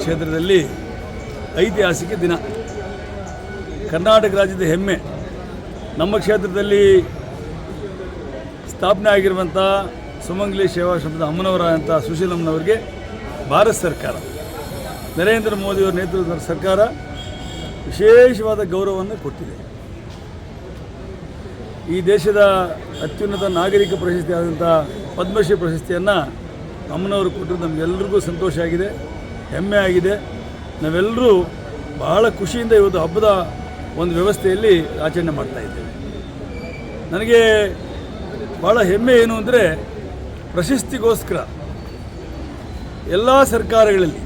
ಕ್ಷೇತ್ರದಲ್ಲಿ ಐತಿಹಾಸಿಕ ದಿನ. ಕರ್ನಾಟಕ ರಾಜ್ಯದ ಹೆಮ್ಮೆ. ನಮ್ಮ ಕ್ಷೇತ್ರದಲ್ಲಿ ಸ್ಥಾಪನೆ ಆಗಿರುವಂಥ ಸುಮಂಗಲಿ ಸೇವಾಶ್ರಮದ ಅಮ್ಮನವರಾದಂಥ ಸುಶೀಲಮ್ಮನವರಿಗೆ ಭಾರತ ಸರ್ಕಾರ, ನರೇಂದ್ರ ಮೋದಿಯವರ ನೇತೃತ್ವದ ಸರ್ಕಾರ ವಿಶೇಷವಾದ ಗೌರವವನ್ನು ಕೊಟ್ಟಿದೆ. ಈ ದೇಶದ ಅತ್ಯುನ್ನತ ನಾಗರಿಕ ಪ್ರಶಸ್ತಿ ಆದಂಥ ಪದ್ಮಶ್ರೀ ಪ್ರಶಸ್ತಿಯನ್ನು ಅಮ್ಮನವರು ಕೊಟ್ಟರು. ನಮಗೆಲ್ಲರಿಗೂ ಸಂತೋಷ ಆಗಿದೆ, ಹೆಮ್ಮೆ ಆಗಿದೆ. ನಾವೆಲ್ಲರೂ ಬಹಳ ಖುಷಿಯಿಂದ ಇವತ್ತು ಹಬ್ಬದ ಒಂದು ವ್ಯವಸ್ಥೆಯಲ್ಲಿ ಆಚರಣೆ ಮಾಡ್ತಾಯಿದ್ದೇವೆ. ನನಗೆ ಭಾಳ ಹೆಮ್ಮೆ ಏನು ಅಂದರೆ, ಪ್ರಶಸ್ತಿಗೋಸ್ಕರ ಎಲ್ಲ ಸರ್ಕಾರಗಳಲ್ಲಿ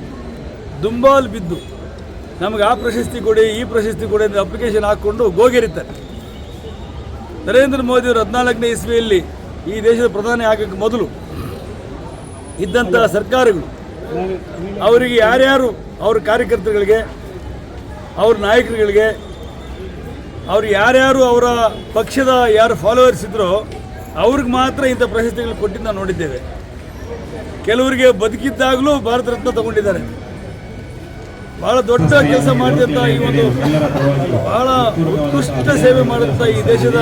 ದುಂಬಾಲು ಬಿದ್ದು ನಮಗೆ ಆ ಪ್ರಶಸ್ತಿ ಕೊಡಿ, ಈ ಪ್ರಶಸ್ತಿ ಕೊಡಿ ಅಂತ ಅಪ್ಲಿಕೇಶನ್ ಹಾಕ್ಕೊಂಡು ಗೋಗೆರಿತಾರೆ. ನರೇಂದ್ರ ಮೋದಿಯವರು 14ನೇ ಇಸ್ವಿಯಲ್ಲಿ ಈ ದೇಶದ ಪ್ರಧಾನಿ ಆಗೋಕ್ಕೆ ಮೊದಲು ಇದ್ದಂಥ ಸರ್ಕಾರಗಳು ಅವರಿಗೆ ಯಾರ್ಯಾರು ಅವ್ರ ಕಾರ್ಯಕರ್ತರುಗಳಿಗೆ, ಅವ್ರ ನಾಯಕರುಗಳಿಗೆ, ಅವ್ರು ಯಾರ್ಯಾರು ಅವರ ಪಕ್ಷದ ಯಾರು ಫಾಲೋವರ್ಸ್ ಇದ್ದರೋ ಅವ್ರಿಗೆ ಮಾತ್ರ ಇಂಥ ಪ್ರಶಸ್ತಿಗಳು ಕೊಟ್ಟಿದ್ದು ನಾವು ನೋಡಿದ್ದೇವೆ. ಕೆಲವರಿಗೆ ಬದುಕಿದ್ದಾಗಲೂ ಭಾರತ ರತ್ನ ತಗೊಂಡಿದ್ದಾರೆ. ಭಾಳ ದೊಡ್ಡ ಕೆಲಸ ಮಾಡಿದಂಥ ಈ ಒಂದು ಭಾಳ ಉತ್ಕೃಷ್ಟ ಸೇವೆ ಮಾಡಿದಂಥ ಈ ದೇಶದ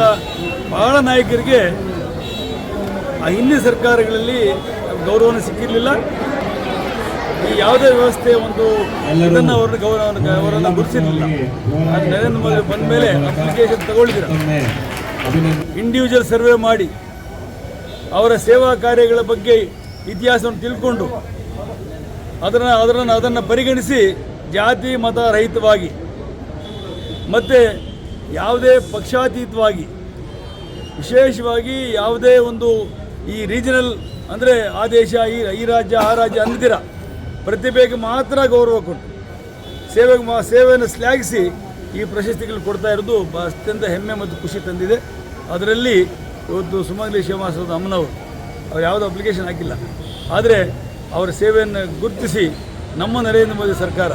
ಭಾಳ ನಾಯಕರಿಗೆ ಆ ಹಿಂದಿನ ಸರ್ಕಾರಗಳಲ್ಲಿ ಗೌರವನ ಸಿಕ್ಕಿರಲಿಲ್ಲ. ಈ ಯಾವುದೇ ವ್ಯವಸ್ಥೆ ಒಂದು ಇದನ್ನು ಅವರನ್ನು ಗುರುತಿರಲಿಲ್ಲ. ಅದು ನರೇಂದ್ರ ಮೋದಿ ಬಂದ ಮೇಲೆ ಅಪ್ಲಿಕೇಶನ್ ತಗೊಳ್ಳಿದ್ದೀರ, ಇಂಡಿವಿಜುವಲ್ ಸರ್ವೆ ಮಾಡಿ ಅವರ ಸೇವಾ ಕಾರ್ಯಗಳ ಬಗ್ಗೆ ಇತಿಹಾಸವನ್ನು ತಿಳ್ಕೊಂಡು ಅದನ್ನು ಪರಿಗಣಿಸಿ ಜಾತಿ ಮತ ರಹಿತವಾಗಿ ಮತ್ತು ಯಾವುದೇ ಪಕ್ಷಾತೀತವಾಗಿ, ವಿಶೇಷವಾಗಿ ಯಾವುದೇ ಒಂದು ಈ ರೀಜನಲ್ ಅಂದರೆ ಆ ದೇಶ ಈ ರಾಜ್ಯ ಆ ರಾಜ್ಯ ಅಂದಿರ ಪ್ರತಿಭೆಗೆ ಮಾತ್ರ ಗೌರವ ಕೊಟ್ಟು ಸೇವೆಯನ್ನು ಶ್ಲಾಘಿಸಿ ಈ ಪ್ರಶಸ್ತಿಗಳು ಕೊಡ್ತಾ ಇರೋದು ಅತ್ಯಂತ ಹೆಮ್ಮೆ ಮತ್ತು ಖುಷಿ ತಂದಿದೆ. ಅದರಲ್ಲಿ ಇವತ್ತು ಸುಮಂಗಲಿ ಸೇವಾಶ್ರಮದ ಅಮ್ಮನವರು ಅವ್ರು ಯಾವುದೋ ಅಪ್ಲಿಕೇಶನ್ ಹಾಕಿಲ್ಲ, ಆದರೆ ಅವರ ಸೇವೆಯನ್ನು ಗುರುತಿಸಿ ನಮ್ಮ ನರೇಂದ್ರ ಮೋದಿ ಸರ್ಕಾರ,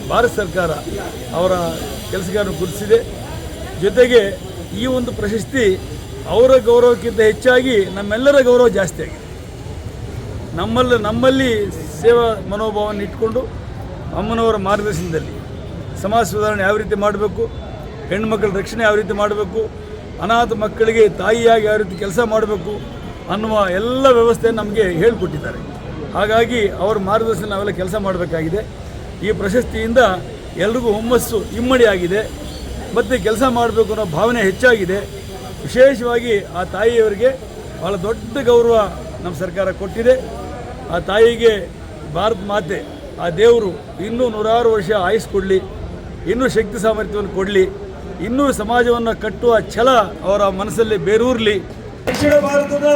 ಭಾರತ ಸರ್ಕಾರ ಅವರ ಕೆಲಸಗಾರನ್ನು ಗುರುತಿಸಿದೆ. ಜೊತೆಗೆ ಈ ಒಂದು ಪ್ರಶಸ್ತಿ ಅವರ ಗೌರವಕ್ಕಿಂತ ಹೆಚ್ಚಾಗಿ ನಮ್ಮೆಲ್ಲರ ಗೌರವ ಜಾಸ್ತಿ ಆಗಿದೆ. ನಮ್ಮಲ್ಲಿ ಸೇವಾ ಮನೋಭಾವವನ್ನು ಇಟ್ಕೊಂಡು ಅಮ್ಮನವರ ಮಾರ್ಗದರ್ಶನದಲ್ಲಿ ಸಮಾಜ ಸುಧಾರಣೆ ಯಾವ ರೀತಿ ಮಾಡಬೇಕು, ಹೆಣ್ಣುಮಕ್ಕಳ ರಕ್ಷಣೆ ಯಾವ ರೀತಿ ಮಾಡಬೇಕು, ಅನಾಥ ಮಕ್ಕಳಿಗೆ ತಾಯಿಯಾಗಿ ಯಾವ ರೀತಿ ಕೆಲಸ ಮಾಡಬೇಕು ಅನ್ನುವ ಎಲ್ಲ ವ್ಯವಸ್ಥೆಯನ್ನು ನಮಗೆ ಹೇಳಿಕೊಟ್ಟಿದ್ದಾರೆ. ಹಾಗಾಗಿ ಅವರ ಮಾರ್ಗದರ್ಶನ ನಾವೆಲ್ಲ ಕೆಲಸ ಮಾಡಬೇಕಾಗಿದೆ. ಈ ಪ್ರಶಸ್ತಿಯಿಂದ ಎಲ್ರಿಗೂ ಹುಮ್ಮಸ್ಸು ಇಮ್ಮಡಿಯಾಗಿದೆ ಮತ್ತು ಕೆಲಸ ಮಾಡಬೇಕು ಅನ್ನೋ ಭಾವನೆ ಹೆಚ್ಚಾಗಿದೆ. ವಿಶೇಷವಾಗಿ ಆ ತಾಯಿಯವರಿಗೆ ಭಾಳ ದೊಡ್ಡ ಗೌರವ ನಮ್ಮ ಸರ್ಕಾರ ಕೊಟ್ಟಿದೆ. ಆ ತಾಯಿಗೆ ಭಾರತ ಮಾತೆ, ಆ ದೇವರು ಇನ್ನೂ 100 ವರ್ಷ ಆಯುಸ್ ಕೊಡಲಿ, ಇನ್ನೂ ಶಕ್ತಿ ಸಾಮರ್ಥ್ಯವನ್ನು ಕೊಡಲಿ, ಇನ್ನೂ ಸಮಾಜವನ್ನು ಕಟ್ಟುವ ಛಲ ಅವರ ಮನಸ್ಸಲ್ಲಿ ಬೇರೂರಲಿ. ದಕ್ಷಿಣ ಭಾರತದ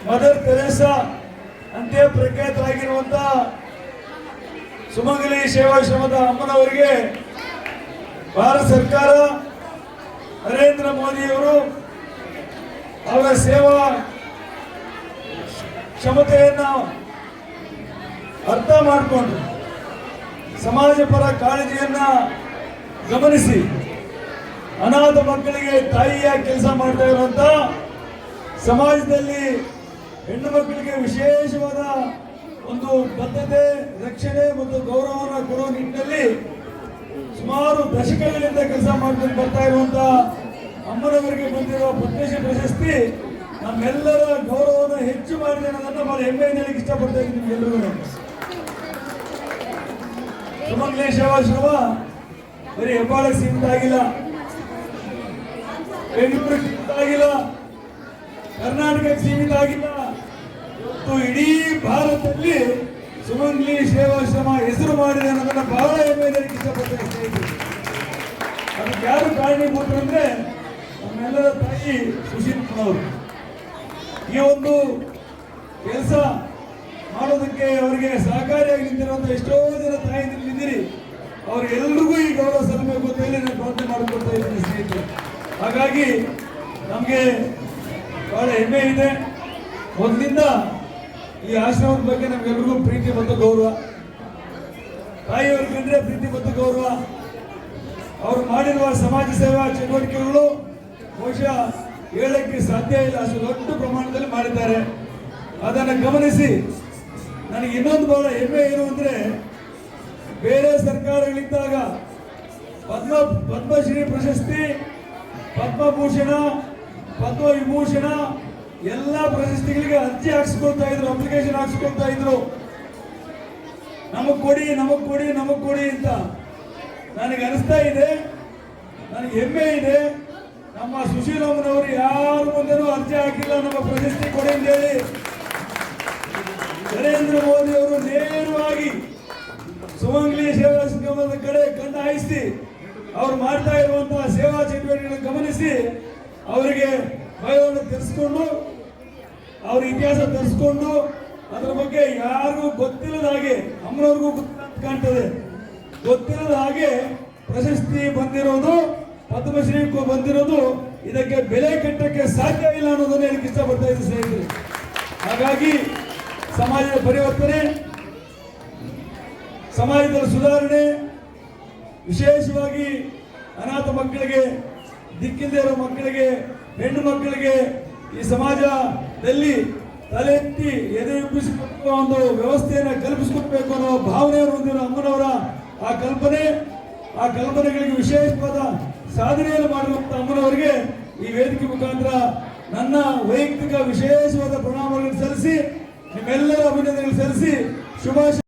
ಮದರ್ ತೆರೇಸಾ ಅಂತೆ ಪ್ರಖ್ಯಾತರಾಗಿರುವಂಥ ಸುಮಂಗಲಿ ಸೇವಾಶ್ರಮದ ಅಮ್ಮನವರಿಗೆ ಭಾರತ ಸರ್ಕಾರ, ನರೇಂದ್ರ ಮೋದಿಯವರು ಅವರ ಸೇವಾ ಕ್ಷಮತೆಯನ್ನು ಅರ್ಥ ಮಾಡಿಕೊಂಡು ಸಮಾಜ ಪರ ಕಾಳಜಿಯನ್ನು ಗಮನಿಸಿ ಅನಾಥ ಮಕ್ಕಳಿಗೆ ತಾಯಿಯಾಗಿ ಕೆಲಸ ಮಾಡ್ತಾ ಇರುವಂಥ, ಸಮಾಜದಲ್ಲಿ ಹೆಣ್ಣು ಮಕ್ಕಳಿಗೆ ವಿಶೇಷವಾದ ಒಂದು ಬದ್ಧತೆ, ರಕ್ಷಣೆ ಮತ್ತು ಗೌರವವನ್ನು ಕೊಡುವ ನಿಟ್ಟಿನಲ್ಲಿ ಸುಮಾರು ದಶಕಗಳಿಂದ ಕೆಲಸ ಮಾಡ್ಕೊಂಡು ಬರ್ತಾ ಇರುವಂಥ ಅಮ್ಮನವರಿಗೆ ಬಂದಿರುವ ಪದ್ಮಶ್ರೀ ಪ್ರಶಸ್ತಿ ನಮ್ಮೆಲ್ಲರ ಗೌರವವನ್ನು ಹೆಚ್ಚು ಮಾಡಿದೆ ಅನ್ನೋದನ್ನು ಬಹಳ ಹೆಮ್ಮೆಯಿಂದ ಹೇಳಕ್ಕೆ ಇಷ್ಟಪಡ್ತಾ ಇದ್ದೀನಿ ನಿಮ್ಗೆಲ್ಲರಿಗೂ. ಸುಮಂಗಲಿ ಸೇವಾಶ್ರಮ ಬರೀ ಹೆಬ್ಬಾಳಕ್ಕೆ ಸೀಮಿತ ಆಗಿಲ್ಲ, ಬೆಂಗಳೂರಿಗೆ ಸೀಮಿತ ಆಗಿಲ್ಲ, ಕರ್ನಾಟಕಕ್ಕೆ ಸೀಮಿತ ಆಗಿಲ್ಲ. ಇವತ್ತು ಇಡೀ ಭಾರತದಲ್ಲಿ ಸುಮಂಗಲಿ ಸೇವಾಶ್ರಮ ಹೆಸರು ಮಾಡಿದೆ ಅನ್ನೋದನ್ನ ಬಹಳ ಹೆಮ್ಮೆಯಿಂದ ಇಷ್ಟಪಡ್ತಾ ಇದ್ದೀನಿ. ಅದಕ್ಕೆ ಯಾರು ಕಾರಣೀಭೂತರು ಅಂದ್ರೆ ನಮ್ಮೆಲ್ಲರ ತಾಯಿ ಸುಶೀಲಮ್ಮನವರು. ಈ ಒಂದು ಕೆಲಸ ಮಾಡೋದಕ್ಕೆ ಅವರಿಗೆ ಸಹಕಾರಿಯಾಗಿ ನಿಂತಿರುವಂಥ ಎಷ್ಟೋ ಜನ ತಾಯಿದ್ದೀರಿ, ಅವ್ರಿಗೆಲ್ಲರಿಗೂ ಈ ಗೌರವ ಸಲ್ಲಬೇಕು ಅಂತ ಹೇಳಿ ನಾನು ಪ್ರಾರ್ಥನೆ ಮಾಡಿಕೊಡ್ತಾ ಇದ್ದೀನಿ ಸ್ನೇಹಿತರೆ. ಹಾಗಾಗಿ ನಮಗೆ ಬಹಳ ಹೆಮ್ಮೆ ಇದೆ. ಮೊದಲಿಂದ ಈ ಆಶ್ರಮದ ಬಗ್ಗೆ ನಮಗೆಲ್ಲರಿಗೂ ಪ್ರೀತಿ ಮತ್ತು ಗೌರವ, ತಾಯಿಯವ್ರ ಕಂಡ್ರೆ ಪ್ರೀತಿ ಮತ್ತು ಗೌರವ. ಅವರು ಮಾಡಿರುವ ಸಮಾಜ ಸೇವಾ ಚಟುವಟಿಕೆಗಳು ಬಹುಶಃ ಹೇಳಕ್ಕೆ ಸಾಧ್ಯ ಇಲ್ಲ, ಅಷ್ಟು ದೊಡ್ಡ ಪ್ರಮಾಣದಲ್ಲಿ ಮಾಡಿದ್ದಾರೆ. ಅದನ್ನು ಗಮನಿಸಿ ನನಗೆ ಇನ್ನೊಂದು ಬಹಳ ಹೆಮ್ಮೆ ಏನು ಅಂದರೆ, ಸರ್ಕಾರಗಳಿದ್ದಾಗ ಪದ್ಮಶ್ರೀ ಪ್ರಶಸ್ತಿ, ಪದ್ಮಭೂಷಣ, ಪದ್ಮವಿಭೂಷಣ ಎಲ್ಲ ಪ್ರಶಸ್ತಿಗಳಿಗೆ ಅರ್ಜಿ ಹಾಕ್ಸ್ಕೊಳ್ತಾ ಇದ್ರು, ಅಪ್ಲಿಕೇಶನ್ ಹಾಕ್ಸ್ಕೊಳ್ತಾ ಇದ್ರು. ನಮಗ್ ಕೊಡಿ ನಮಗ್ ಕೊಡಿ ನಮಗ್ ಕೊಡಿ ಅಂತ. ನನಗೆ ಅನಿಸ್ತಾ ಇದೆ, ನನಗೆ ಹೆಮ್ಮೆ ಇದೆ, ನಮ್ಮ ಸುಶೀಲಮ್ಮನವರು ಯಾರ ಮುಂದೆನೂ ಅರ್ಜಿ ಹಾಕಿಲ್ಲ ನಮ್ಮ ಪ್ರಶಸ್ತಿ ಕೊಡಿ ಅಂತ ಹೇಳಿ. ನರೇಂದ್ರ ಮೋದಿ ಅವರು ನೇರವಾಗಿ ಸುಮಂಗ್ಲಿ ಸೇವಾ ಸಂಗಮದ ಕಡೆ ಕಣ್ಣು ಹಾಯಿಸಿ ಅವ್ರು ಮಾಡ್ತಾ ಇರುವಂತಹ ಸೇವಾ ಚಟುವಟಿಕೆಗಳನ್ನು ಗಮನಿಸಿ ಅವರಿಗೆ ಭಯವನ್ನು ತಿಳಿಸ್ಕೊಂಡು, ಅವ್ರ ಇತಿಹಾಸ ತಿಳಿಸ್ಕೊಂಡು, ಅದರ ಬಗ್ಗೆ ಯಾರಿಗೂ ಗೊತ್ತಿಲ್ಲದ ಹಾಗೆ, ಅಮ್ಮನವ್ರಿಗೂ ಕಾಣ್ತದೆ, ಗೊತ್ತಿಲ್ಲದ ಹಾಗೆ ಪ್ರಶಸ್ತಿ ಬಂದಿರೋದು, ಪದ್ಮಶ್ರೀ ಬಂದಿರೋದು, ಇದಕ್ಕೆ ಬೆಲೆ ಕಟ್ಟಕ್ಕೆ ಸಾಧ್ಯ ಇಲ್ಲ ಅನ್ನೋದನ್ನ ಹೇಳಕ್ಕೆ ಇಷ್ಟಪಡ್ತಾ ಇದ್ದೀನಿ ಸ್ನೇಹಿತರೆ. ಹಾಗಾಗಿ ಸಮಾಜದ ಪರಿವರ್ತನೆ, ಸಮಾಜದ ಸುಧಾರಣೆ, ವಿಶೇಷವಾಗಿ ಅನಾಥ ಮಕ್ಕಳಿಗೆ, ದಿಕ್ಕಿಲ್ಲದೆ ಇರೋ ಮಕ್ಕಳಿಗೆ, ಹೆಣ್ಣು ಮಕ್ಕಳಿಗೆ ಈ ಸಮಾಜದಲ್ಲಿ ತಲೆ ಎತ್ತಿ ಎದೆ ಎಬ್ಬಿಸಿಕೊಳ್ಳುವ ಒಂದು ವ್ಯವಸ್ಥೆಯನ್ನು ಕಲ್ಪಿಸಿಕೊಡ್ಬೇಕು ಅನ್ನೋ ಭಾವನೆಯನ್ನು ಹೊಂದಿರೋ ಅಮ್ಮನವರ ಆ ಕಲ್ಪನೆಗಳಿಗೆ ವಿಶೇಷವಾದ ಸಾಧನೆಯನ್ನು ಮಾಡುವಂತ ಅಮ್ಮನವರಿಗೆ ಈ ವೇದಿಕೆ ಮುಖಾಂತರ ನನ್ನ ವೈಯಕ್ತಿಕ ವಿಶೇಷವಾದ ಪ್ರಣಾಮಗಳನ್ನು ಸಲ್ಲಿಸಿ, ನಿಮ್ಮೆಲ್ಲರ ಅಭಿನಂದನೆಗಳು ಸಲ್ಲಿಸಿ ಶುಭಾಶಯ